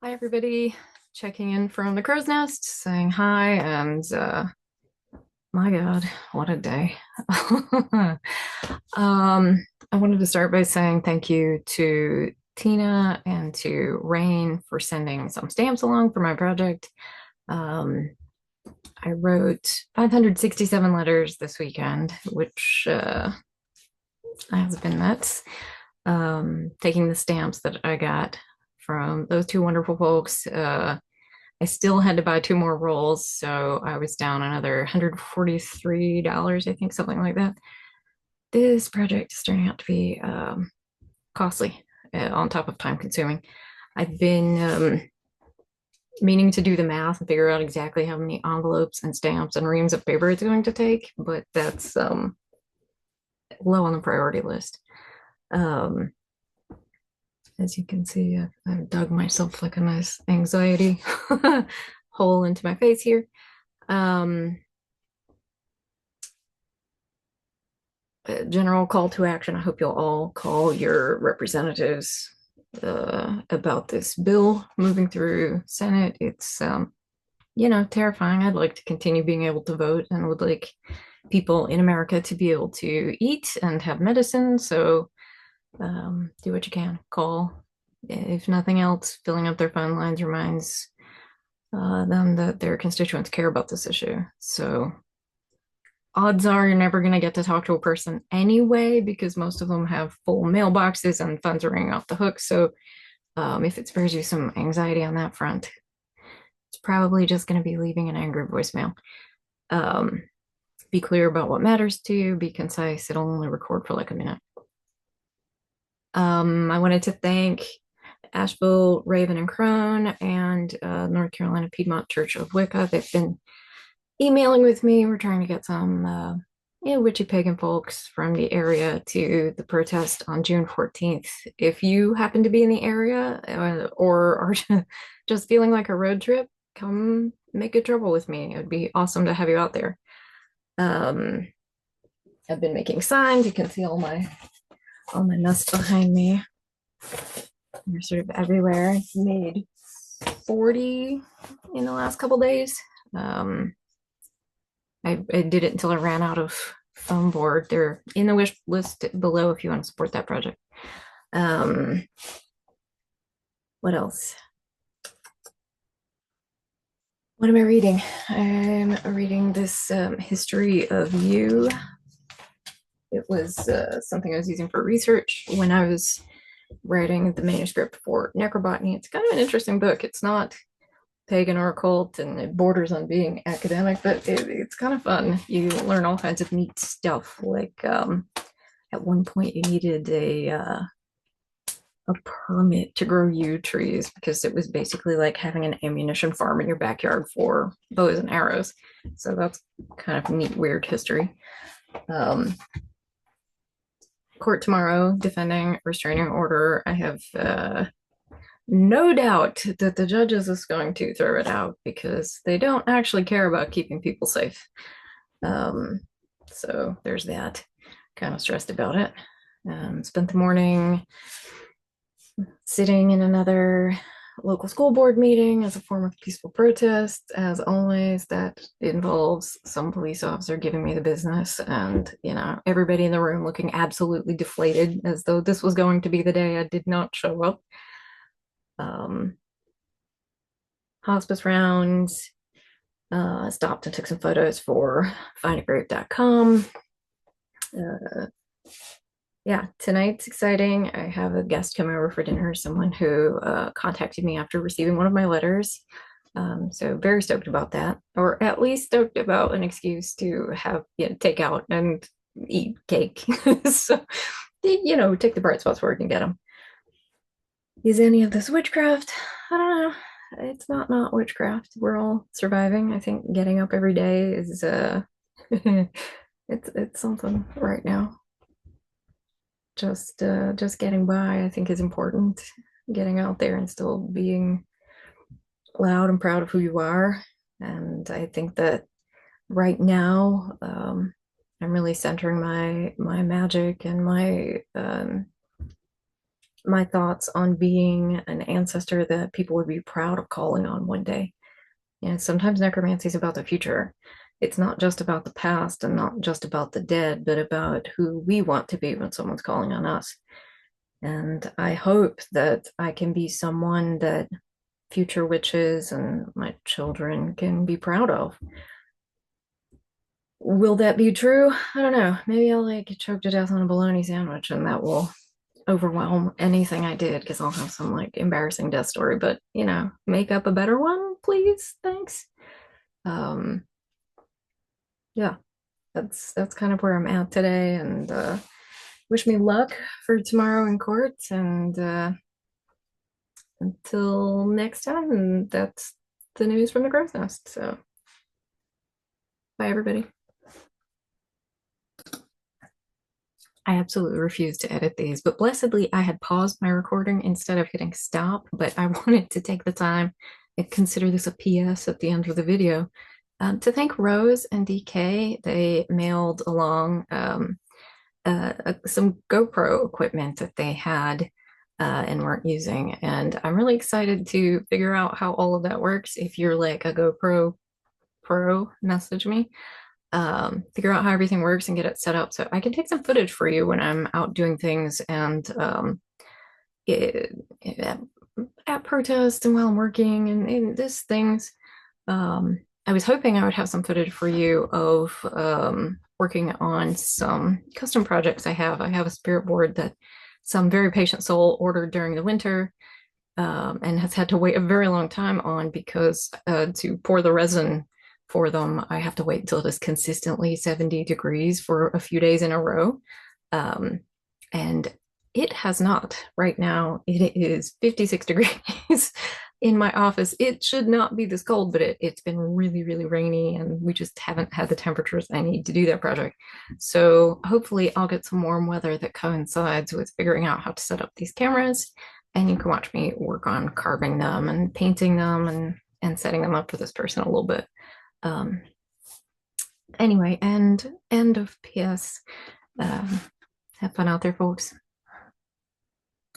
Hi, everybody. Checking in from the crow's nest, saying hi, and my God, what a day. I wanted to start by saying thank you to Tina and to Rain for sending some stamps along for my project. Um, I wrote 567 letters this weekend, which has been nuts. Taking the stamps that I got from those two wonderful folks. I still had to buy two more rolls, so I was down another $143, I think, something like that. This project is turning out to be costly, on top of time consuming. I've been meaning to do the math and figure out exactly how many envelopes and stamps and reams of paper it's going to take, but that's low on the priority list. Um, as you can see, I've dug myself like a nice anxiety hole into my face here. Um, General call to action. I hope you'll all call your representatives about this bill moving through Senate. It's terrifying. I'd like to continue being able to vote and would like people in America to be able to eat and have medicine. So do what you can. Call. If nothing else, filling up their phone lines reminds them that their constituents care about this issue. So odds are you're never going to get to talk to a person anyway because most of them have full mailboxes and phones are ringing off the hook. So if it spares you some anxiety on that front, it's probably just going to be leaving an angry voicemail. Um, be clear about what matters to you. Be concise. It'll only record for like a minute. I wanted to thank Asheville, Raven, and Crone and North Carolina Piedmont Church of Wicca. They've been emailing with me. We're trying to get some witchy pagan folks from the area to the protest on June 14th. If you happen to be in the area or are just feeling like a road trip, come make a trouble with me. It would be awesome to have you out there. Um, I've been making signs. You can see all my mess behind me. They're sort of everywhere. I've made 40 in the last couple days. I did it until I ran out of foam board. They're in the wish list below if you want to support that project. Um, what else? What am I reading? I'm reading this History of You. It was something I was using for research when I was writing the manuscript for Necrobotany. It's kind of an interesting book. It's not pagan or occult and it borders on being academic, but it's kind of fun. You learn all kinds of neat stuff. Like at one point, you needed a permit to grow yew trees because it was basically like having an ammunition farm in your backyard for bows and arrows. So that's kind of neat, weird history. Um, Court tomorrow, defending restraining order. I have no doubt that the judges is going to throw it out because they don't actually care about keeping people safe. Um, so there's that. Kind of stressed about it. Spent the morning sitting in another local school board meeting as a form of peaceful protest. As always, that involves some police officer giving me the business and, everybody in the room looking absolutely deflated as though this was going to be the day I did not show up. Um, Hospice rounds, stopped and took some photos for findagrave.com. Yeah, tonight's exciting. I have a guest come over for dinner, someone who contacted me after receiving one of my letters. So very stoked about that, or at least stoked about an excuse to have take out and eat cake. So take the bright spots where we can get them. Is any of this witchcraft? I don't know. It's not witchcraft. We're all surviving. I think getting up every day is it's something right now. Just getting by, I think, is important. Getting out there and still being loud and proud of who you are. And I think that right now, I'm really centering my magic and my my thoughts on being an ancestor that people would be proud of calling on one day. Sometimes necromancy is about the future. It's not just about the past and not just about the dead, but about who we want to be when someone's calling on us. And I hope that I can be someone that future witches and my children can be proud of. Will that be true? I don't know. Maybe I'll like get choked to death on a bologna sandwich and that will overwhelm anything I did because I'll have some like embarrassing death story, but make up a better one, please. Thanks. Um, yeah, that's kind of where I'm at today, and wish me luck for tomorrow in court, and until next time, and that's the news from the crow's nest. So bye everybody. I absolutely refuse to edit these, but blessedly I had paused my recording instead of hitting stop, but I wanted to take the time and consider this a PS at the end of the video. To thank Rose and DK, they mailed along some GoPro equipment that they had and weren't using. And I'm really excited to figure out how all of that works. If you're like a GoPro Pro, message me. Figure out how everything works and get it set up so I can take some footage for you when I'm out doing things and it, at protests and while I'm working and this things. I was hoping I would have some footage for you of working on some custom projects I have. I have a spirit board that some very patient soul ordered during the winter and has had to wait a very long time on because to pour the resin for them, I have to wait until it is consistently 70 degrees for a few days in a row. And it has not. Right now, it is 56 degrees in my office. It should not be this cold, but it's been really, really rainy, and we just haven't had the temperatures I need to do that project. So hopefully I'll get some warm weather that coincides with figuring out how to set up these cameras, and you can watch me work on carving them and painting them and setting them up for this person a little bit. Um, anyway, and end of PS. Have fun out there, folks.